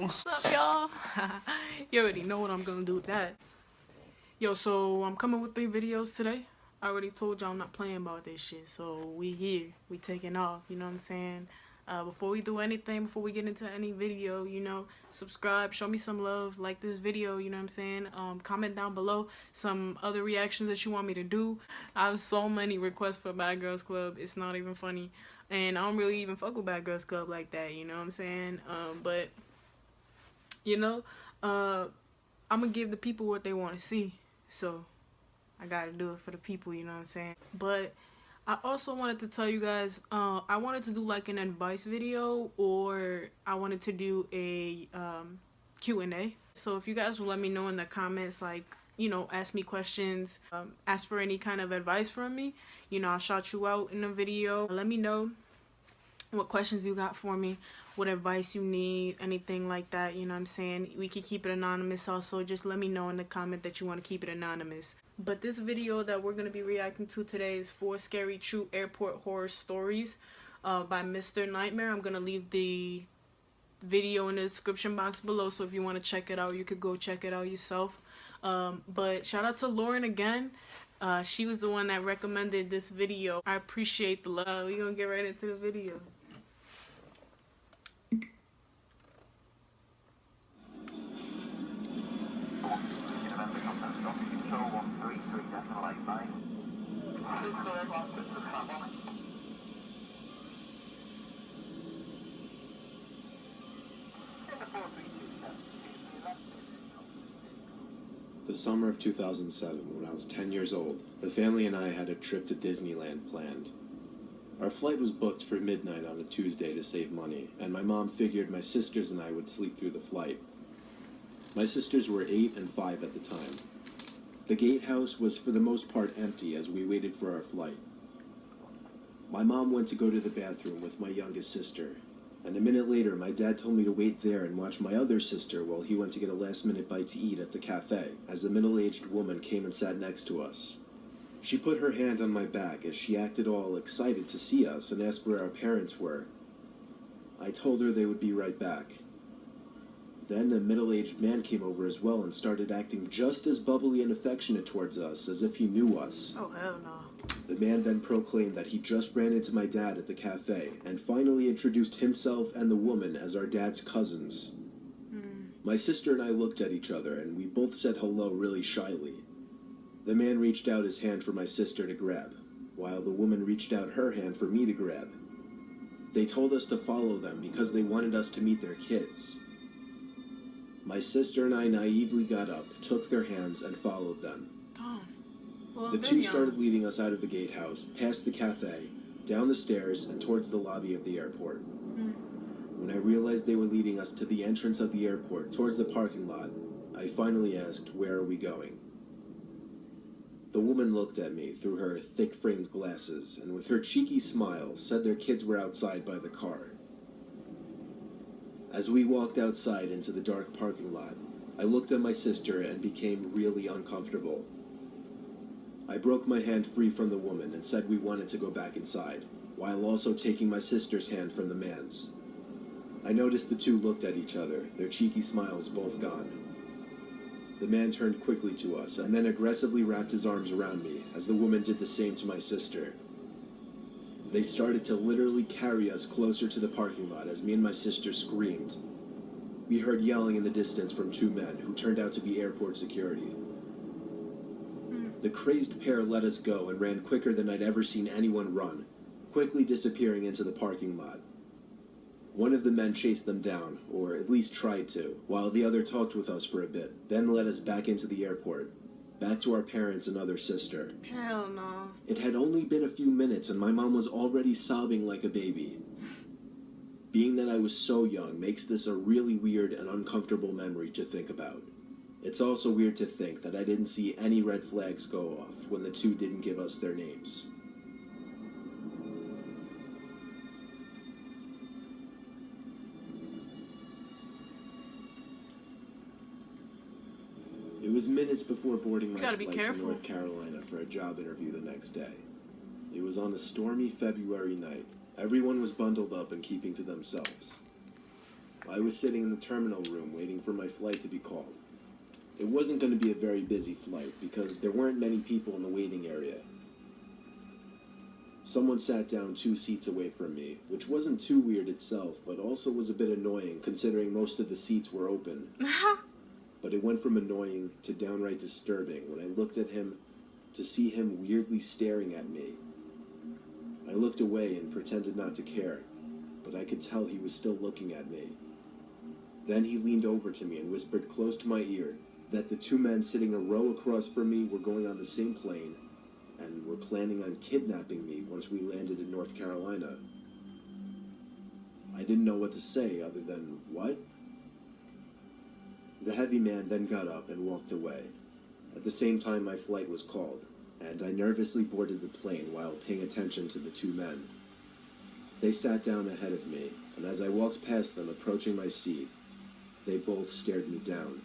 What's up, y'all? You already know what I'm gonna do with that. Yo, so I'm coming with 3 videos today. I already told y'all I'm not playing about this shit, so we here. We taking off, you know what I'm saying? Before we do anything, before we get into any video, you know, subscribe, show me some love, like this video, you know what I'm saying? Comment down below some other reactions that you want me to do. I have so many requests for Bad Girls Club, it's not even funny. And I don't really even fuck with Bad Girls Club like that, you know what I'm saying? But you know, I'm gonna give the people what they want to see, so I gotta do it for the people, you know what I'm saying? But I also wanted to tell you guys, I wanted to do like an advice video, or I wanted to do a Q&A. So if you guys will let me know in the comments, like, you know, ask me questions, ask for any kind of advice from me, you know, I'll shout you out in a video. Let me know what questions you got for me, what advice you need, anything like that, you know what I'm saying? We could keep it anonymous also, just let me know in the comment that you want to keep it anonymous. But this video that we're going to be reacting to today is 4 Scary True Airport Horror Stories by Mr. Nightmare. I'm going to leave the video in the description box below, so if you want to check it out, you could go check it out yourself. But shout out to Lauren again. She was the one that recommended this video. I appreciate the love. We're going to get right into the video. The summer of 2007, when I was 10 years old, the family and I had a trip to Disneyland planned. Our flight was booked for midnight on a Tuesday to save money, and my mom figured my sisters and I would sleep through the flight. My sisters were 8 and 5 at the time. The gatehouse was for the most part empty as we waited for our flight. My mom went to go to the bathroom with my youngest sister, and a minute later my dad told me to wait there and watch my other sister while he went to get a last-minute bite to eat at the cafe, as a middle-aged woman came and sat next to us. She put her hand on my back as she acted all excited to see us and asked where our parents were. I told her they would be right back. Then a middle-aged man came over as well and started acting just as bubbly and affectionate towards us as if he knew us. Oh, hell no. The man then proclaimed that he just ran into my dad at the cafe and finally introduced himself and the woman as our dad's cousins. My sister and I looked at each other and we both said hello really shyly. The man reached out his hand for my sister to grab, while the woman reached out her hand for me to grab. They told us to follow them because they wanted us to meet their kids. My sister and I naively got up, took their hands, and followed them. Well, the two started leading us out of the gatehouse, past the cafe, down the stairs, and towards the lobby of the airport. When I realized they were leading us to the entrance of the airport, towards the parking lot, I finally asked, "Where are we going?" The woman looked at me through her thick-framed glasses, and with her cheeky smile, said their kids were outside by the car. As we walked outside into the dark parking lot, I looked at my sister and became really uncomfortable. I broke my hand free from the woman and said we wanted to go back inside, while also taking my sister's hand from the man's. I noticed the two looked at each other, their cheeky smiles both gone. The man turned quickly to us and then aggressively wrapped his arms around me as the woman did the same to my sister. They started to literally carry us closer to the parking lot as me and my sister screamed. We heard yelling in the distance from 2 men who turned out to be airport security. The crazed pair let us go and ran quicker than I'd ever seen anyone run, quickly disappearing into the parking lot. One of the men chased them down, or at least tried to, while the other talked with us for a bit, then led us back into the airport, back to our parents and other sister. Hell no. It had only been a few minutes and my mom was already sobbing like a baby. Being that I was so young makes this a really weird and uncomfortable memory to think about. It's also weird to think that I didn't see any red flags go off when the two didn't give us their names. It was minutes before boarding my flight to North Carolina for a job interview the next day. It was on a stormy February night. Everyone was bundled up and keeping to themselves. I was sitting in the terminal room waiting for my flight to be called. It wasn't going to be a very busy flight because there weren't many people in the waiting area. Someone sat down 2 seats away from me, which wasn't too weird itself, but also was a bit annoying considering most of the seats were open. But it went from annoying to downright disturbing when I looked at him to see him weirdly staring at me. I looked away and pretended not to care, but I could tell he was still looking at me. Then he leaned over to me and whispered close to my ear that the 2 men sitting a row across from me were going on the same plane and were planning on kidnapping me once we landed in North Carolina. I didn't know what to say other than, "What?" The heavy man then got up and walked away. At the same time, my flight was called, and I nervously boarded the plane while paying attention to the 2 men. They sat down ahead of me, and as I walked past them approaching my seat, they both stared me down.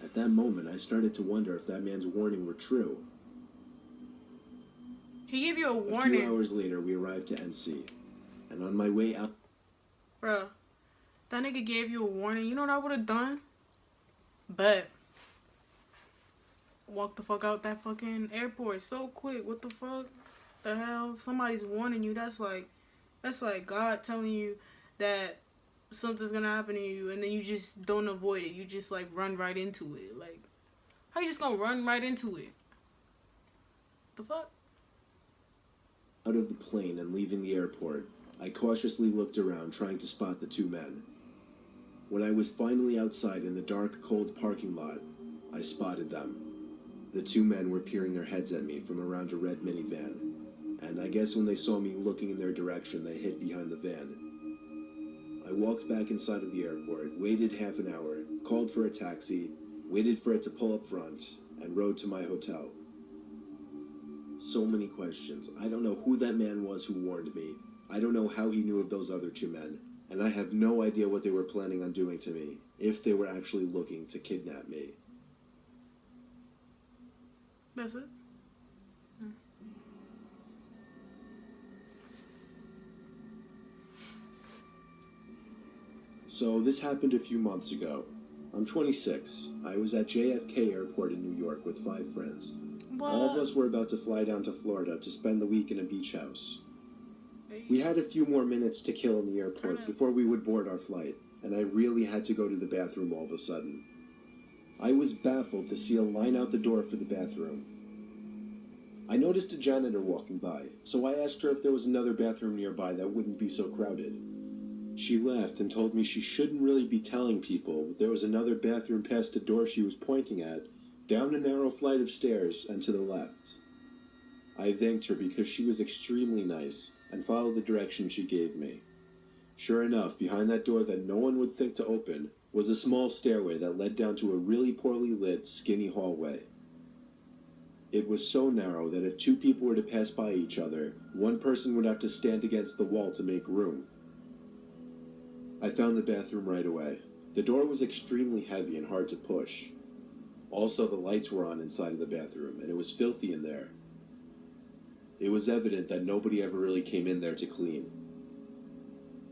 At that moment, I started to wonder if that man's warning were true. He gave you a A few warning. hours later, we arrived to NC, and on my way out... Bruh, that nigga gave you a warning. You know what I would have done? But walk the fuck out that fucking airport so quick. What the fuck? The hell? If somebody's warning you, that's like God telling you that something's gonna happen to you, and then you just don't avoid it. You just like run right into it. Like, how you just gonna run right into it? The fuck? Out of the plane and leaving the airport, I cautiously looked around trying to spot the 2 men. When I was finally outside in the dark, cold parking lot, I spotted them. The 2 men were peering their heads at me from around a red minivan, and I guess when they saw me looking in their direction, they hid behind the van. I walked back inside of the airport, waited half an hour, called for a taxi, waited for it to pull up front, and rode to my hotel. So many questions. I don't know who that man was who warned me. I don't know how he knew of those other 2 men. And I have no idea what they were planning on doing to me, if they were actually looking to kidnap me. That's it? So this happened a few months ago. I'm 26. I was at JFK Airport in New York with 5 friends. What? All of us were about to fly down to Florida to spend the week in a beach house. We had a few more minutes to kill in the airport before we would board our flight, and I really had to go to the bathroom all of a sudden. I was baffled to see a line out the door for the bathroom. I noticed a janitor walking by, so I asked her if there was another bathroom nearby that wouldn't be so crowded. She laughed and told me she shouldn't really be telling people there was another bathroom past the door she was pointing at, down a narrow flight of stairs and to the left. I thanked her because she was extremely nice and followed the direction she gave me. Sure enough, behind that door that no one would think to open was a small stairway that led down to a really poorly lit, skinny hallway. It was so narrow that if 2 people were to pass by each other, one person would have to stand against the wall to make room. I found the bathroom right away. The door was extremely heavy and hard to push. Also, the lights were on inside of the bathroom, and it was filthy in there. It was evident that nobody ever really came in there to clean.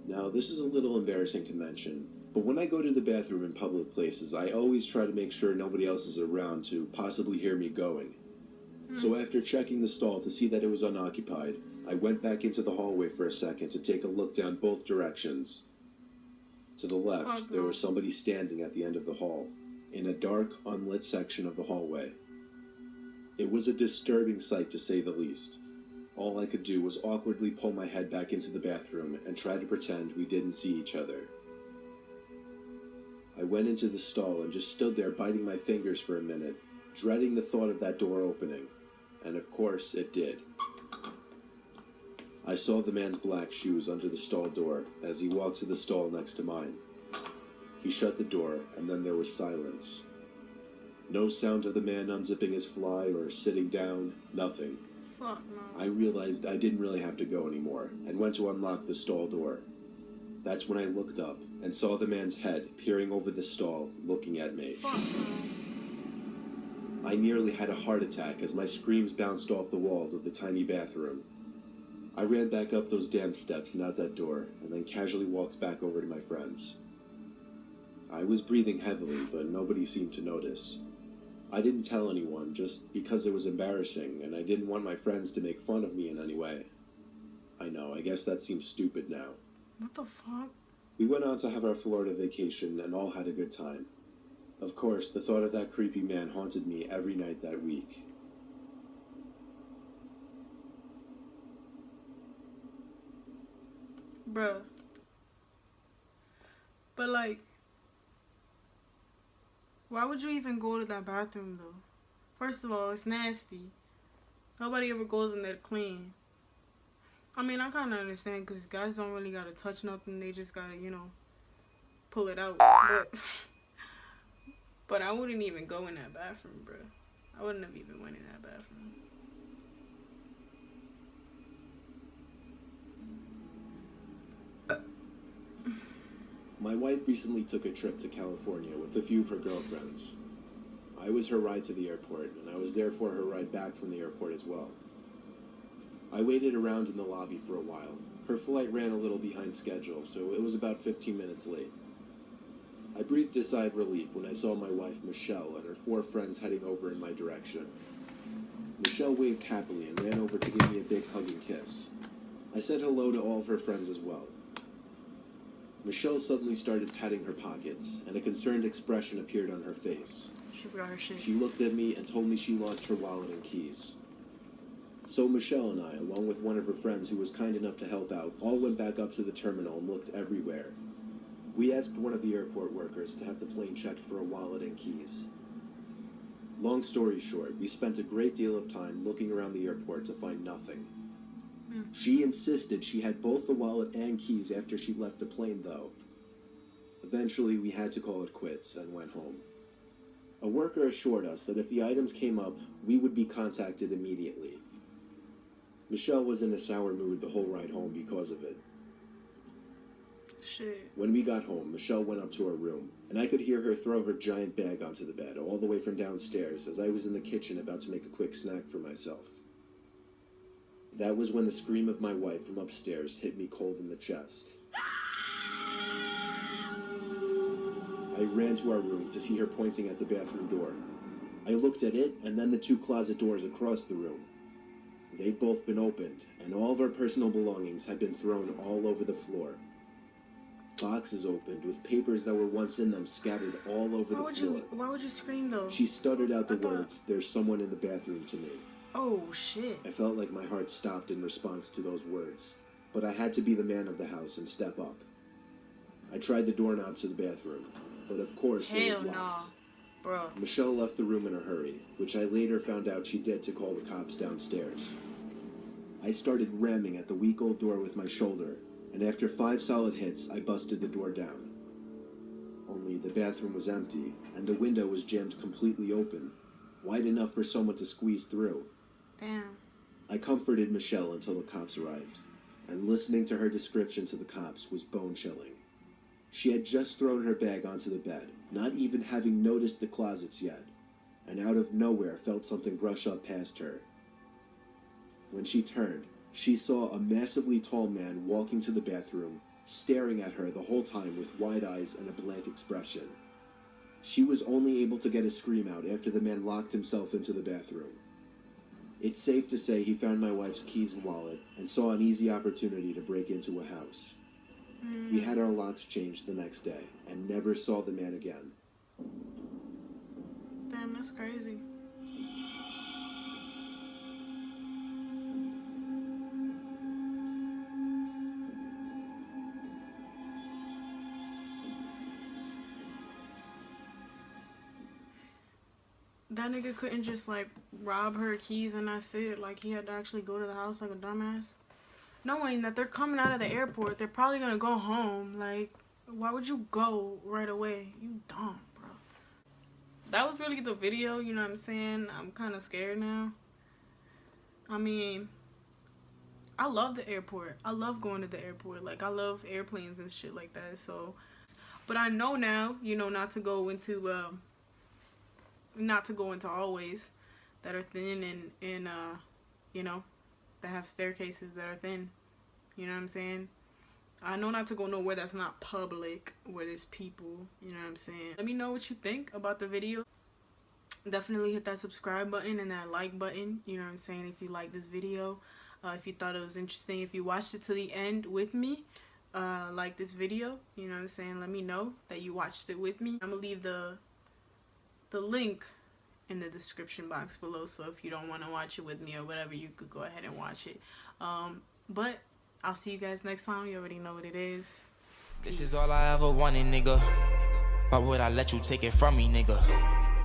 Now, this is a little embarrassing to mention, but when I go to the bathroom in public places, I always try to make sure nobody else is around to possibly hear me going. So after checking the stall to see that it was unoccupied, I went back into the hallway for a second to take a look down both directions. To the left, there was somebody standing at the end of the hall, in a dark, unlit section of the hallway. It was a disturbing sight to say the least. All I could do was awkwardly pull my head back into the bathroom and try to pretend we didn't see each other. I went into the stall and just stood there biting my fingers for a minute, dreading the thought of that door opening. And of course, it did. I saw the man's black shoes under the stall door as he walked to the stall next to mine. He shut the door, and then there was silence. No sound of the man unzipping his fly or sitting down, nothing. Fuck no. I realized I didn't really have to go anymore, and went to unlock the stall door. That's when I looked up and saw the man's head peering over the stall, looking at me. Fuck no. I nearly had a heart attack as my screams bounced off the walls of the tiny bathroom. I ran back up those damn steps and out that door, and then casually walked back over to my friends. I was breathing heavily, but nobody seemed to notice. I didn't tell anyone just because it was embarrassing, and I didn't want my friends to make fun of me in any way. I know, I guess that seems stupid now. What the fuck? We went on to have our Florida vacation and all had a good time. Of course, the thought of that creepy man haunted me every night that week. Bruh. But like, why would you even go to that bathroom though? First of all, it's nasty. Nobody ever goes in there to clean. I mean, I kind of understand because guys don't really gotta touch nothing. They just gotta, you know, pull it out. But I wouldn't even go in that bathroom, bro. I wouldn't have even went in that bathroom. My wife recently took a trip to California with a few of her girlfriends. I was her ride to the airport, and I was therefore her ride back from the airport as well. I waited around in the lobby for a while. Her flight ran a little behind schedule, so it was about 15 minutes late. I breathed a sigh of relief when I saw my wife Michelle and her 4 friends heading over in my direction. Michelle waved happily and ran over to give me a big hug and kiss. I said hello to all of her friends as well. Michelle suddenly started patting her pockets, and a concerned expression appeared on her face. She forgot her shit. She looked at me and told me she lost her wallet and keys. So Michelle and I, along with one of her friends who was kind enough to help out, all went back up to the terminal and looked everywhere. We asked one of the airport workers to have the plane checked for a wallet and keys. Long story short, we spent a great deal of time looking around the airport to find nothing. She insisted she had both the wallet and keys after she left the plane, though. Eventually, we had to call it quits and went home. A worker assured us that if the items came up, we would be contacted immediately. Michelle was in a sour mood the whole ride home because of it. Shit. When we got home, Michelle went up to her room, and I could hear her throw her giant bag onto the bed all the way from downstairs as I was in the kitchen about to make a quick snack for myself. That was when the scream of my wife from upstairs hit me cold in the chest. I ran to our room to see her pointing at the bathroom door. I looked at it and then the 2 closet doors across the room. They'd both been opened, and all of our personal belongings had been thrown all over the floor. Boxes opened with papers that were once in them scattered all over the floor. Why would you scream though? She stuttered out the words, "There's someone in the bathroom," to me. Oh shit. I felt like my heart stopped in response to those words, but I had to be the man of the house and step up. I tried the doorknob to the bathroom, but of course it was locked. Hell no, bro. Michelle left the room in a hurry, which I later found out she did to call the cops downstairs. I started ramming at the weak old door with my shoulder, and after 5 solid hits, I busted the door down. Only the bathroom was empty, and the window was jammed completely open, wide enough for someone to squeeze through. Damn. I comforted Michelle until the cops arrived, and listening to her description to the cops was bone-chilling. She had just thrown her bag onto the bed, not even having noticed the closets yet, and out of nowhere felt something brush up past her. When she turned, she saw a massively tall man walking to the bathroom, staring at her the whole time with wide eyes and a blank expression. She was only able to get a scream out after the man locked himself into the bathroom. It's safe to say he found my wife's keys and wallet and saw an easy opportunity to break into a house. We had our locks changed the next day and never saw the man again. Damn, that's crazy. That nigga couldn't just like rob her keys and that's it. Like he had to actually go to the house like a dumbass. Knowing that they're coming out of the airport, they're probably gonna go home. Like, why would you go right away? You dumb, bro. That was really the video, you know what I'm saying? I'm kind of scared now. I mean, I love the airport. I love going to the airport. Like, I love airplanes and shit like that. So, but I know now, you know, not to go into hallways that are thin and you know, that have staircases that are thin. You know what I'm saying? I know not to go nowhere that's not public, where there's people. You know what I'm saying? Let me know what you think about the video. Definitely hit that subscribe button and that like button. You know what I'm saying? If you like this video, if you thought it was interesting, if you watched it to the end with me, like this video, you know what I'm saying? Let me know that you watched it with me. I'm gonna leave the link in the description box below, so if you don't want to watch it with me or whatever, you could go ahead and watch it. But I'll see you guys next time. You already know what it is. This is all I ever wanted, nigga. Why would I let you take it from me, nigga?